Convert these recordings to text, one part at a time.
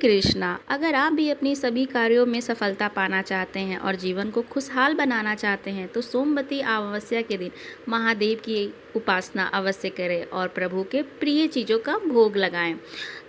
कृष्णा। अगर आप भी अपनी सभी कार्यों में सफलता पाना चाहते हैं और जीवन को खुशहाल बनाना चाहते हैं तो सोमवती अमावस्या के दिन महादेव की उपासना अवश्य करें और प्रभु के प्रिय चीज़ों का भोग लगाएं,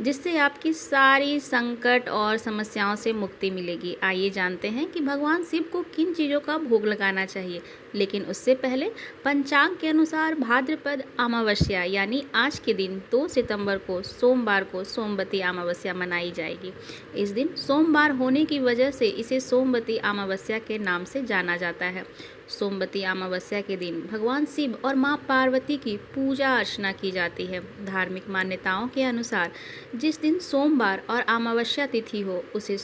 जिससे आपकी सारी संकट और समस्याओं से मुक्ति मिलेगी। आइए जानते हैं कि भगवान शिव को किन चीज़ों का भोग लगाना चाहिए, लेकिन उससे पहले पंचांग के अनुसार भाद्रपद अमावस्या यानी आज के दिन 2 सितंबर को सोमवार को सोमवती अमावस्या मनाई जाएगी। इस दिन सोमवार होने की वजह से इसे सोमवती अमावस्या के नाम से जाना जाता है। सोमवती अमावस्या के दिन भगवान शिव और मां पार्वती की पूजा अर्चना की जाती है। धार्मिक मान्यताओं के अनुसार जिस दिन सोमवार और अमावस्या तिथि हो उसे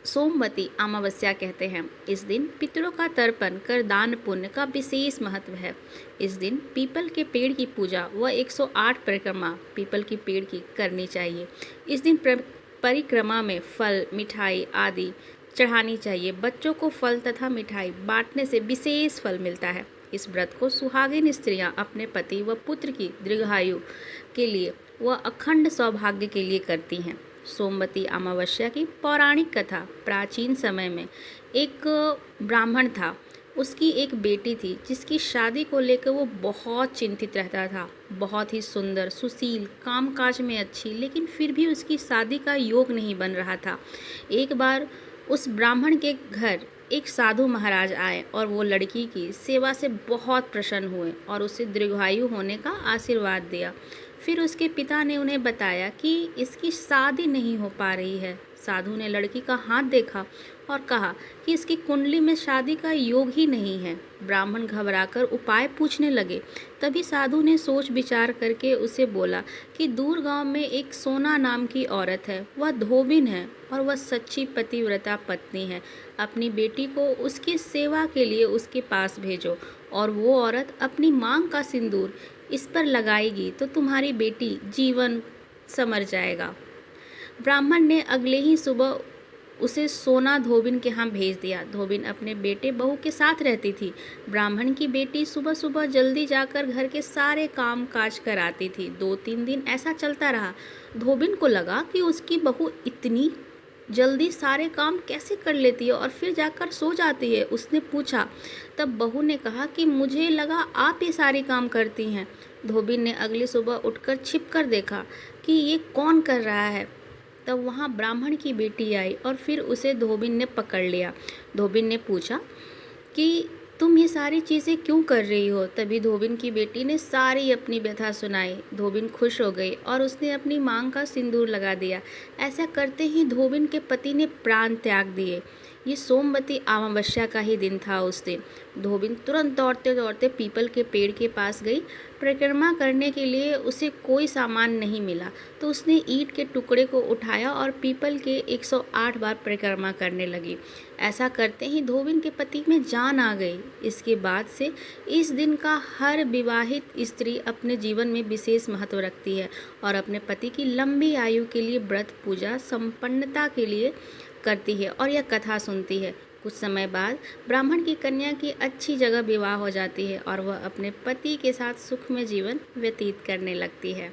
सोमवती अमावस्या कहते हैं। इस दिन पितरों का तर्पण कर दान पुण्य का विशेष महत्व है। इस दिन पीपल के पेड़ की पूजा व 108 परिक्रमा पीपल की पेड़ की करनी चाहिए। इस दिन परिक्रमा में फल मिठाई आदि चढ़ानी चाहिए। बच्चों को फल तथा मिठाई बांटने से विशेष फल मिलता है। इस व्रत को सुहागिन स्त्रियां अपने पति व पुत्र की दीर्घायु के लिए व अखंड सौभाग्य के लिए करती हैं। सोमवती अमावस्या की पौराणिक कथा। प्राचीन समय में एक ब्राह्मण था, उसकी एक बेटी थी जिसकी शादी को लेकर वो बहुत चिंतित रहता था। बहुत ही सुंदर, सुशील, कामकाज में अच्छी, लेकिन फिर भी उसकी शादी का योग नहीं बन रहा था। एक बार उस ब्राह्मण के घर एक साधु महाराज आए और वो लड़की की सेवा से बहुत प्रसन्न हुए और उसे दीर्घायु होने का आशीर्वाद दिया। फिर उसके पिता ने उन्हें बताया कि इसकी शादी नहीं हो पा रही है। साधु ने लड़की का हाथ देखा और कहा कि इसकी कुंडली में शादी का योग ही नहीं है। ब्राह्मण घबराकर उपाय पूछने लगे। तभी साधु ने सोच विचार करके उसे बोला कि दूर गांव में एक सोना नाम की औरत है, वह धोबिन है और वह सच्ची पतिव्रता पत्नी है। अपनी बेटी को उसकी सेवा के लिए उसके पास भेजो और वो औरत अपनी मांग का सिंदूर इस पर लगाएगी तो तुम्हारी बेटी जीवन संवर जाएगा। ब्राह्मण ने अगले ही सुबह उसे सोना धोबिन के यहाँ भेज दिया। धोबिन अपने बेटे बहू के साथ रहती थी। ब्राह्मण की बेटी सुबह सुबह जल्दी जाकर घर के सारे काम काज कराती थी। 2-3 दिन ऐसा चलता रहा। धोबिन को लगा कि उसकी बहू इतनी जल्दी सारे काम कैसे कर लेती है और फिर जाकर सो जाती है। उसने पूछा, तब बहू ने कहा कि मुझे लगा आप ये सारे काम करती हैं। धोबिन ने अगली सुबह उठकर छिप कर देखा कि ये कौन कर रहा है। तब वहाँ ब्राह्मण की बेटी आई और फिर उसे धोबिन ने पकड़ लिया। धोबिन ने पूछा कि तुम ये सारी चीज़ें क्यों कर रही हो। तभी धोबिन की बेटी ने सारी अपनी व्यथा सुनाई। धोबिन खुश हो गई और उसने अपनी मांग का सिंदूर लगा दिया। ऐसा करते ही धोबिन के पति ने प्राण त्याग दिए। ये सोमवती अमावस्या का ही दिन था। उस दिन धोबिन तुरंत दौड़ते दौड़ते पीपल के पेड़ के पास गई। परिक्रमा करने के लिए उसे कोई सामान नहीं मिला तो उसने ईंट के टुकड़े को उठाया और पीपल के 108 बार परिक्रमा करने लगी। ऐसा करते ही धोबिन के पति में जान आ गई। इसके बाद से इस दिन का हर विवाहित स्त्री अपने जीवन में विशेष महत्व रखती है और अपने पति की लंबी आयु के लिए व्रत पूजा संपन्नता के लिए करती है और यह कथा सुनती है। कुछ समय बाद ब्राह्मण की कन्या की अच्छी जगह विवाह हो जाती है और वह अपने पति के साथ सुख में जीवन व्यतीत करने लगती है।